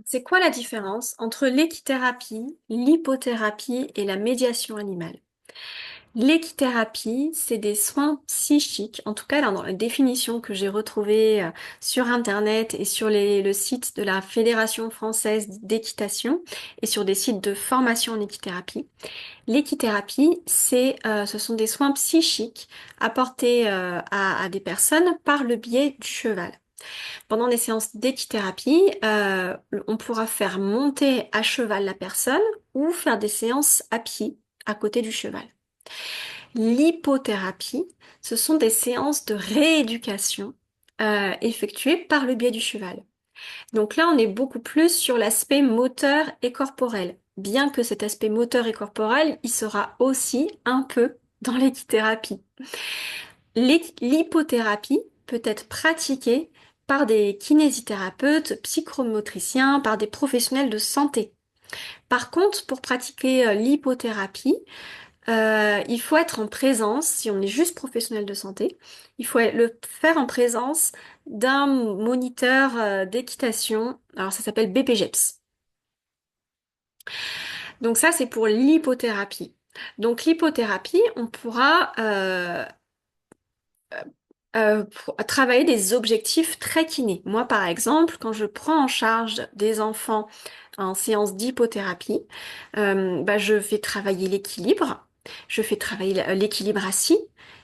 C'est quoi la différence entre l'équithérapie, l'hypothérapie et la médiation animale? L'équithérapie, c'est des soins psychiques, en tout cas dans la définition que j'ai retrouvée sur Internet et sur le site de la Fédération française d'équitation et sur des sites de formation en équithérapie. L'équithérapie, ce sont des soins psychiques apportés à des personnes par le biais du cheval. Pendant les séances d'équithérapie, on pourra faire monter à cheval la personne ou faire des séances à pied à côté du cheval. L'hypothérapie, ce sont des séances de rééducation effectuées par le biais du cheval. Donc là, on est beaucoup plus sur l'aspect moteur et corporel. Bien que cet aspect moteur et corporel, il sera aussi un peu dans l'équithérapie. L'hypothérapie peut être pratiquée par des kinésithérapeutes, psychomotriciens, par des professionnels de santé. Par contre, pour pratiquer l'hypothérapie, il faut être en présence, si on est juste professionnel de santé, il faut le faire en présence d'un moniteur d'équitation. Alors ça s'appelle BPGEPS. Donc ça, c'est pour l'hypothérapie. Donc l'hypothérapie, on pourra pour travailler des objectifs très kinés. Moi, par exemple, quand je prends en charge des enfants en séance d'hypothérapie, je fais travailler l'équilibre, je fais travailler l'équilibre assis,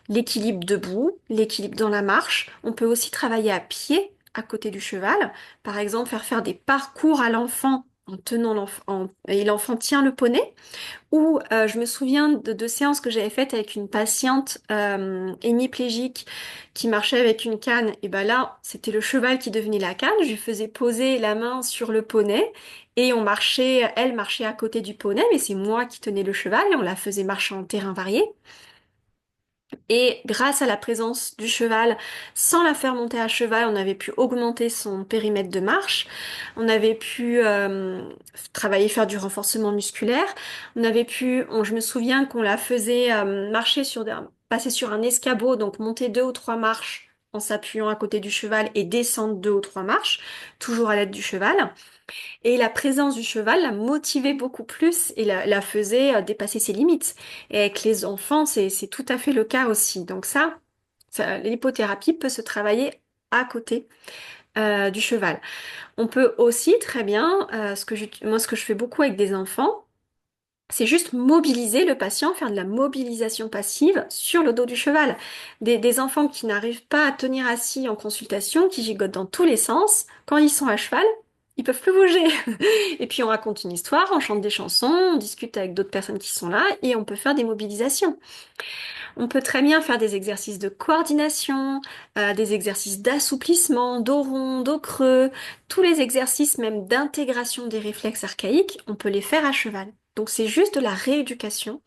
l'équilibre debout, l'équilibre dans la marche. On peut aussi travailler à pied à côté du cheval, par exemple faire des parcours à l'enfant en tenant et l'enfant tient le poney. Ou je me souviens de séances que j'avais faites avec une patiente hémiplégique qui marchait avec une canne. Et ben là, c'était le cheval qui devenait la canne. Je lui faisais poser la main sur le poney et on marchait, elle marchait à côté du poney, mais c'est moi qui tenais le cheval et on la faisait marcher en terrain varié. Et grâce à la présence du cheval, sans la faire monter à cheval, on avait pu augmenter son périmètre de marche. On avait pu travailler, faire du renforcement musculaire. Je me souviens qu'on la faisait marcher passer sur un escabeau, donc monter 2 ou 3 marches en s'appuyant à côté du cheval et descendre 2 ou 3 marches, toujours à l'aide du cheval. Et la présence du cheval la motivait beaucoup plus et la faisait dépasser ses limites. Et avec les enfants, c'est tout à fait le cas aussi. Donc l'hypothérapie peut se travailler à côté du cheval. On peut aussi très bien, moi ce que je fais beaucoup avec des enfants, c'est juste mobiliser le patient, faire de la mobilisation passive sur le dos du cheval. Des enfants qui n'arrivent pas à tenir assis en consultation, qui gigotent dans tous les sens, quand ils sont à cheval, ils peuvent plus bouger. Et puis on raconte une histoire, on chante des chansons, on discute avec d'autres personnes qui sont là et on peut faire des mobilisations. On peut très bien faire des exercices de coordination, des exercices d'assouplissement, dos rond, dos creux, tous les exercices même d'intégration des réflexes archaïques, on peut les faire à cheval. Donc c'est juste de la rééducation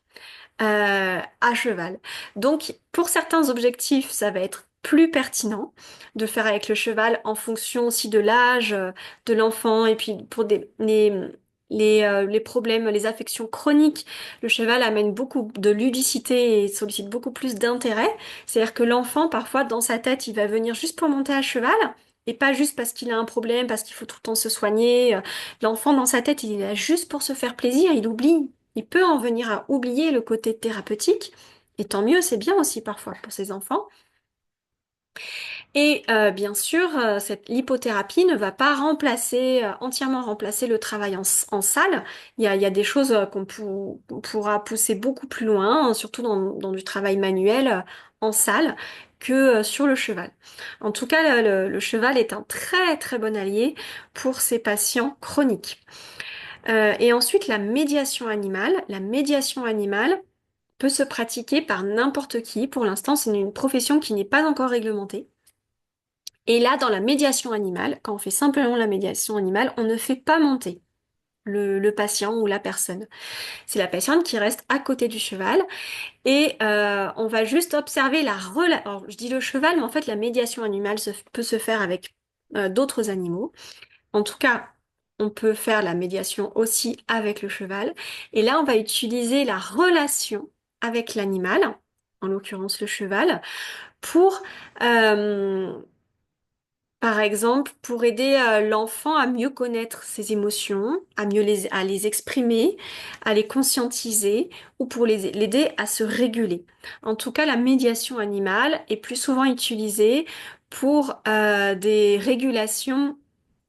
à cheval. Donc pour certains objectifs, ça va être plus pertinent de faire avec le cheval en fonction aussi de l'âge de l'enfant et puis pour les problèmes, les affections chroniques, le cheval amène beaucoup de ludicité et sollicite beaucoup plus d'intérêt. C'est-à-dire que l'enfant, parfois, dans sa tête, il va venir juste pour monter à cheval et pas juste parce qu'il a un problème, parce qu'il faut tout le temps se soigner. L'enfant, dans sa tête, il est là juste pour se faire plaisir, il oublie. Il peut en venir à oublier le côté thérapeutique. Et tant mieux, c'est bien aussi parfois pour ces enfants. Et bien sûr, cette l'hypothérapie ne va pas entièrement remplacer le travail en salle. Il y a des choses qu'on pourra pousser beaucoup plus loin, hein, surtout dans du travail manuel en salle, que sur le cheval. En tout cas, le cheval est un très très bon allié pour ces patients chroniques. Et ensuite, la médiation animale. La médiation animale peut se pratiquer par n'importe qui. Pour l'instant, c'est une profession qui n'est pas encore réglementée. Et là, dans la médiation animale, quand on fait simplement la médiation animale, on ne fait pas monter le patient ou la personne. C'est la patiente qui reste à côté du cheval et on va juste observer la relation. Alors, je dis le cheval, mais en fait, la médiation animale peut se faire avec d'autres animaux. En tout cas, on peut faire la médiation aussi avec le cheval. Et là, on va utiliser la relation avec l'animal, en l'occurrence le cheval, pour euh, Par exemple, pour aider l'enfant à mieux connaître ses émotions, à les exprimer, à les conscientiser ou pour l'aider à se réguler. En tout cas, la médiation animale est plus souvent utilisée pour des régulations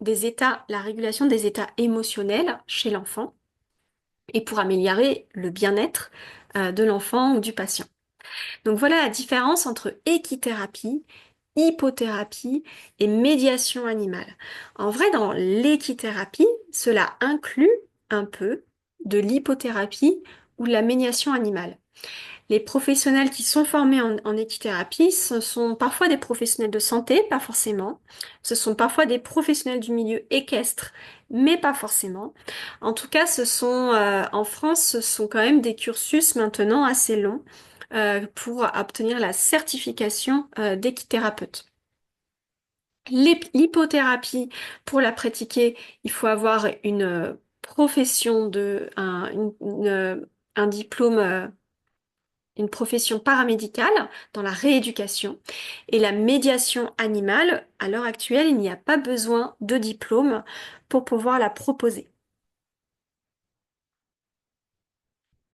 des états, la régulation des états émotionnels chez l'enfant et pour améliorer le bien-être de l'enfant ou du patient. Donc voilà la différence entre équithérapie, hypothérapie et médiation animale. En vrai, dans l'équithérapie, cela inclut un peu de l'hypothérapie ou de la médiation animale. Les professionnels qui sont formés en équithérapie, ce sont parfois des professionnels de santé, pas forcément. Ce sont parfois des professionnels du milieu équestre, mais pas forcément. En tout cas, en France, ce sont quand même des cursus maintenant assez longs pour obtenir la certification d'équithérapeute. L'hypothérapie, pour la pratiquer, il faut avoir une profession un diplôme une profession paramédicale dans la rééducation et la médiation animale. À l'heure actuelle, il n'y a pas besoin de diplôme pour pouvoir la proposer.